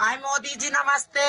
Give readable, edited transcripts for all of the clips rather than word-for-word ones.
हाय मोदी जी नमस्ते।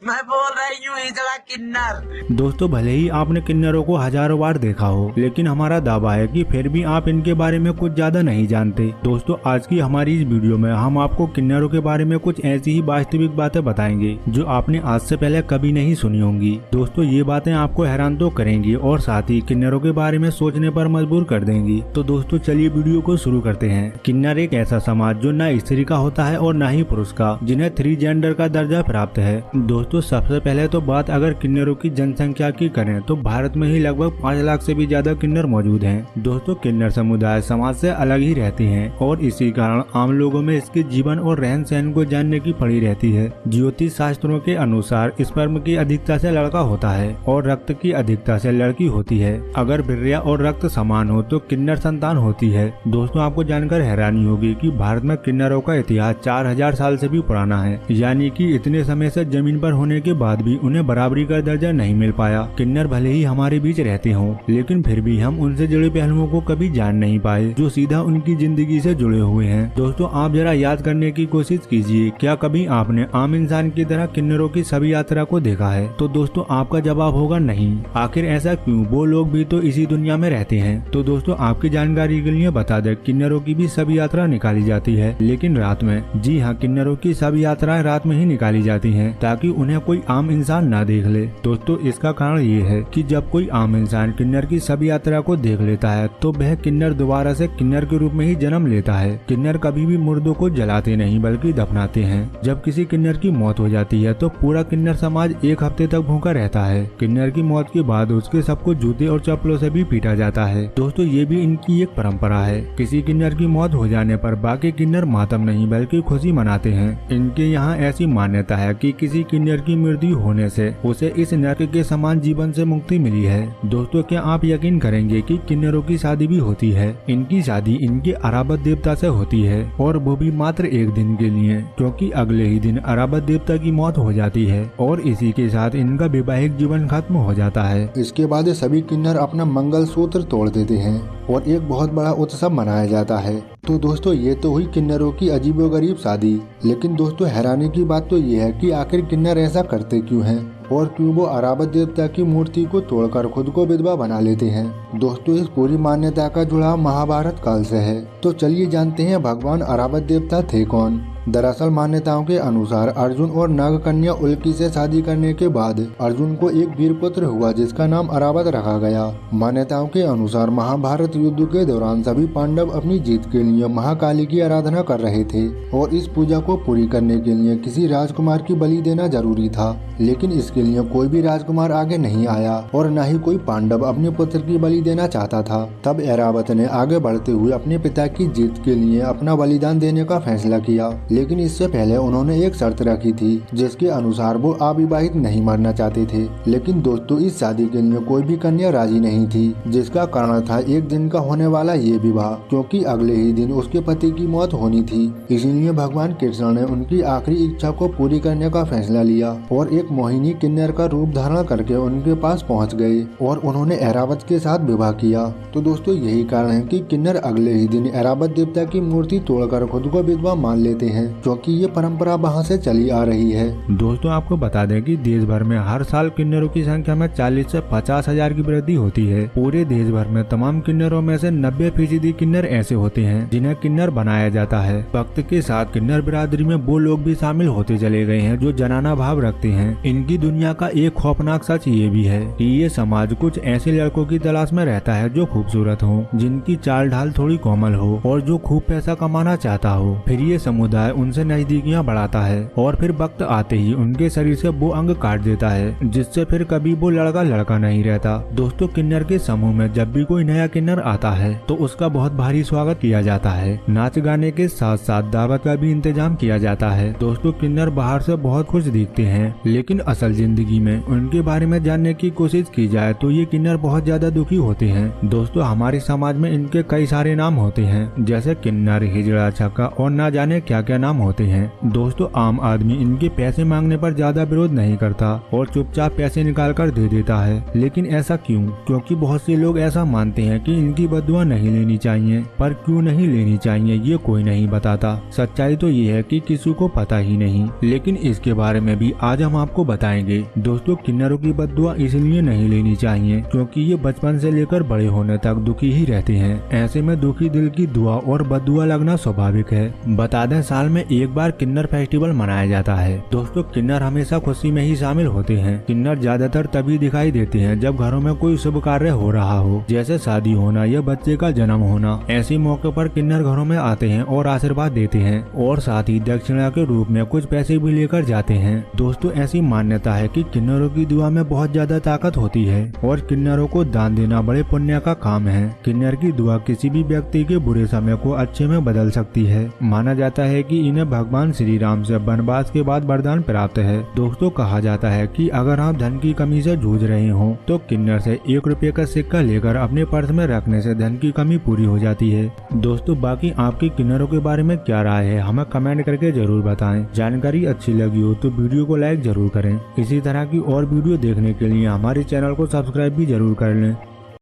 मैं बोल रही हूँ हिजड़ा किन्नर। दोस्तों, भले ही आपने किन्नरों को हजारों बार देखा हो, लेकिन हमारा दावा है कि फिर भी आप इनके बारे में कुछ ज्यादा नहीं जानते। दोस्तों, आज की हमारी इस वीडियो में हम आपको किन्नरों के बारे में कुछ ऐसी ही वास्तविक बातें बताएंगे जो आपने आज से पहले कभी नहीं सुनी होंगी। दोस्तों, ये बातें आपको हैरान तो करेंगी और साथ ही किन्नरों के बारे में सोचने पर मजबूर कर देंगी। तो दोस्तों, चलिए वीडियो को शुरू करते हैं। किन्नर एक ऐसा समाज जो न स्त्री का होता है और न ही पुरुष का, जिन्हें 3 जेंडर का दर्जा प्राप्त है। दोस्तों, सबसे पहले तो बात अगर किन्नरों की जनसंख्या की करें तो भारत में ही लगभग 5 लाख से भी ज्यादा किन्नर मौजूद हैं। दोस्तों, किन्नर समुदाय समाज से अलग ही रहते हैं और इसी कारण आम लोगों में इसके जीवन और रहन सहन को जानने की पड़ी रहती है। ज्योतिष शास्त्रों के अनुसार स्पर्म की अधिकता से लड़का होता है और रक्त की अधिकता से लड़की होती है। अगर वीर्य और रक्त समान हो तो किन्नर संतान होती है। दोस्तों, आपको जानकर हैरानी होगी कि भारत में किन्नरों का इतिहास 4000 साल से भी पुराना है, यानी कि इतने समय से जमीन पर होने के बाद भी उन्हें बराबरी का दर्जा नहीं मिल पाया। किन्नर भले ही हमारे बीच रहते हों, लेकिन फिर भी हम उनसे जुड़े पहलुओं को कभी जान नहीं पाए जो सीधा उनकी जिंदगी से जुड़े हुए हैं। दोस्तों, आप जरा याद करने की कोशिश कीजिए, क्या कभी आपने आम इंसान की तरह किन्नरों की सभी यात्रा को देखा है? तो दोस्तों, आपका जवाब होगा नहीं। आखिर ऐसा क्यों? वो लोग भी तो इसी दुनिया में रहते हैं। तो दोस्तों, आपकी जानकारी के लिए बता दें, किन्नरों की भी सभी यात्रा निकाली जाती है, लेकिन रात में। जी हाँ, किन्नरों की सभी यात्राएं रात में ही निकाली जाती हैं ताकि उन्हें कोई आम इंसान ना देख ले। दोस्तों, इसका कारण ये है कि जब कोई आम इंसान किन्नर की सभी यात्रा को देख लेता है तो वह किन्नर दोबारा से किन्नर के रूप में ही जन्म लेता है। किन्नर कभी भी मुर्दों को जलाते नहीं बल्कि दफनाते हैं। जब किसी किन्नर की मौत हो जाती है तो पूरा किन्नर समाज 1 हफ्ते तक भूखा रहता है। किन्नर की मौत के बाद उसके सबको जूते और चप्पलों से भी पीटा जाता है। दोस्तों, ये भी इनकी एक परंपरा है। किसी किन्नर की मौत हो जाने पर बाकी किन्नर मातम नहीं बल्कि खुशी मनाते हैं। इनके यहाँ ऐसी मान्यता है कि किसी किन्नर की मृत्यु होने से उसे इस नरक के समान जीवन से मुक्ति मिली है। दोस्तों, क्या आप यकीन करेंगे कि किन्नरों की शादी भी होती है? इनकी शादी इनके अराबत देवता से होती है और वो भी मात्र 1 दिन के लिए, क्योंकि अगले ही दिन अराबत देवता की मौत हो जाती है और इसी के साथ इनका वैवाहिक जीवन खत्म हो जाता है। इसके बाद सभी किन्नर अपना मंगल सूत्र तोड़ देते हैं और एक बहुत बड़ा उत्सव मनाया जाता है। तो दोस्तों, ये तो हुई किन्नरों की अजीबोगरीब शादी। लेकिन दोस्तों, हैरानी की बात तो ये है कि आखिर किन्नर ऐसा करते क्यों हैं और क्यों वो अराबत देवता की मूर्ति को तोड़कर खुद को विधवा बना लेते हैं। दोस्तों, इस पूरी मान्यता का जुड़ाव महाभारत काल से है। तो चलिए जानते हैं भगवान अराबत देवता थे कौन। दरअसल मान्यताओं के अनुसार अर्जुन और नागकन्या उल्की से शादी करने के बाद अर्जुन को एक वीर पुत्र हुआ जिसका नाम अराबत रखा गया। मान्यताओं के अनुसार महाभारत युद्ध के दौरान सभी पांडव अपनी जीत के लिए महाकाली की आराधना कर रहे थे और इस पूजा को पूरी करने के लिए किसी राजकुमार की बलि देना जरूरी था, लेकिन इसके लिए कोई भी राजकुमार आगे नहीं आया और न ही कोई पांडव अपने पुत्र की बलि देना चाहता था। तब ऐरावत ने आगे बढ़ते हुए अपने पिता की जीत के लिए अपना बलिदान देने का फैसला किया, लेकिन इससे पहले उन्होंने एक शर्त रखी थी जिसके अनुसार वो अविवाहित नहीं मरना चाहते थे। लेकिन दोस्तों, इस शादी के लिए कोई भी कन्या राजी नहीं थी, जिसका कारण था 1 दिन का होने वाला ये विवाह, क्योंकि अगले ही दिन उसके पति की मौत होनी थी। इसीलिए भगवान कृष्ण ने उनकी आखिरी इच्छा को पूरी करने का फैसला लिया और एक मोहिनी किन्नर का रूप धारण करके उनके पास पहुंच गए और उन्होंने ऐरावत के साथ विवाह किया। तो दोस्तों, यही कारण है कि किन्नर अगले ही दिन ऐरावत देवता की मूर्ति तोड़कर खुद को विधवा मान लेते हैं, क्योंकि ये परंपरा वहाँ से चली आ रही है। दोस्तों, आपको बता दें कि देश भर में हर साल किन्नरों की संख्या में 40 से 50 हजार की वृद्धि होती है। पूरे देश भर में तमाम किन्नरों में से 90% किन्नर ऐसे होते हैं जिन्हें किन्नर बनाया जाता है। वक्त के साथ किन्नर बिरादरी में वो लोग भी शामिल होते चले गए हैं जो जनाना भाव रखते हैं। इनकी दुनिया का एक खौफनाक सच ये भी है कि ये समाज कुछ ऐसे लड़कों की तलाश में रहता है जो खूबसूरत हो, जिनकी चाल ढाल थोड़ी कोमल हो और जो खूब पैसा कमाना चाहता हो। फिर ये समुदाय उनसे नजदीकियां बढ़ाता है और फिर वक्त आते ही उनके शरीर से वो अंग काट देता है, जिससे फिर कभी वो लड़का लड़का नहीं रहता। दोस्तों, किन्नर के समूह में जब भी कोई नया किन्नर आता है तो उसका बहुत भारी स्वागत किया जाता है। नाच गाने के साथ साथ दावत का भी इंतजाम किया जाता है। दोस्तों, किन्नर बाहर से बहुत खुश दिखते हैं, लेकिन असल जिंदगी में उनके बारे में जानने की कोशिश की जाए तो ये किन्नर बहुत ज्यादा दुखी होते हैं। दोस्तों, हमारे समाज में इनके कई सारे नाम होते हैं, जैसे किन्नर, हिजड़ा, छक्का और ना जाने क्या क्या नाम होते हैं। दोस्तों आम आदमी इनके पैसे मांगने पर ज्यादा विरोध नहीं करता और चुपचाप पैसे निकाल कर दे देता है, लेकिन ऐसा क्यों? क्योंकि बहुत से लोग ऐसा मानते हैं कि इनकी बद्दुआ नहीं लेनी चाहिए, पर क्यों नहीं लेनी चाहिए ये कोई नहीं बताता। सच्चाई तो ये है कि किसी को पता ही नहीं, लेकिन इसके बारे में भी आज हम आपको बताएंगे। दोस्तों किन्नरों की बद्दुआ इसलिए नहीं लेनी चाहिए क्योंकि ये बचपन से लेकर बड़े होने तक दुखी ही रहते हैं। ऐसे में दुखी दिल की दुआ और बद्दुआ लगना स्वाभाविक है। बता दें साल में एक बार किन्नर फेस्टिवल मनाया जाता है। दोस्तों किन्नर हमेशा खुशी में ही शामिल होते हैं। किन्नर ज्यादातर तभी दिखाई देते हैं जब घरों में कोई शुभ कार्य हो रहा हो, जैसे शादी होना या बच्चे का जन्म होना। ऐसे मौके पर किन्नर घरों में आते हैं और आशीर्वाद देते हैं और साथ ही दक्षिणा के रूप में कुछ पैसे भी लेकर जाते हैं। दोस्तों ऐसी मान्यता है कि किन्नरों की दुआ में बहुत ज्यादा ताकत होती है और किन्नरों को दान देना बड़े पुण्य का काम है। किन्नर की दुआ किसी भी व्यक्ति के बुरे समय को अच्छे में बदल सकती है। माना जाता है कि इन्हें भगवान श्री राम से वनवास के बाद वरदान प्राप्त है। दोस्तों कहा जाता है कि अगर आप धन की कमी से जूझ रहे हो तो किन्नर से 1 रुपए का सिक्का लेकर अपने पर्स में रखने से धन की कमी पूरी हो जाती है। दोस्तों बाकी आपकी किन्नरों के बारे में क्या राय है हमें कमेंट करके जरूर बताएं। जानकारी अच्छी लगी हो तो वीडियो को लाइक जरूर करें। इसी तरह की और वीडियो देखने के लिए हमारे चैनल को सब्सक्राइब भी जरूर कर लें।